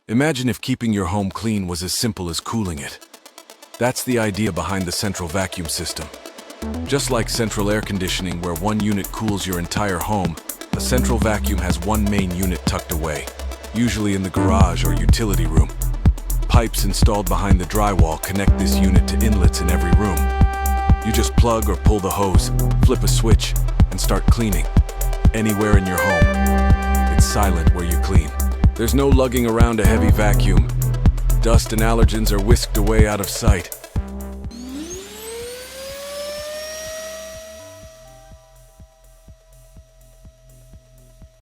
Imagine if keeping your home clean was as simple as cooling it. That's the idea behind the central vacuum system. Just like central air conditioning, where one unit cools your entire home, a central vacuum has one main unit tucked away, usually in the garage or utility room. Pipes installed behind the drywall connect this unit to inlets in every room. You just plug or pull the hose, flip a switch, and start cleaning. Anywhere in your home. It's silent where you clean. There's no lugging around a heavy vacuum. Dust and allergens are whisked away out of sight.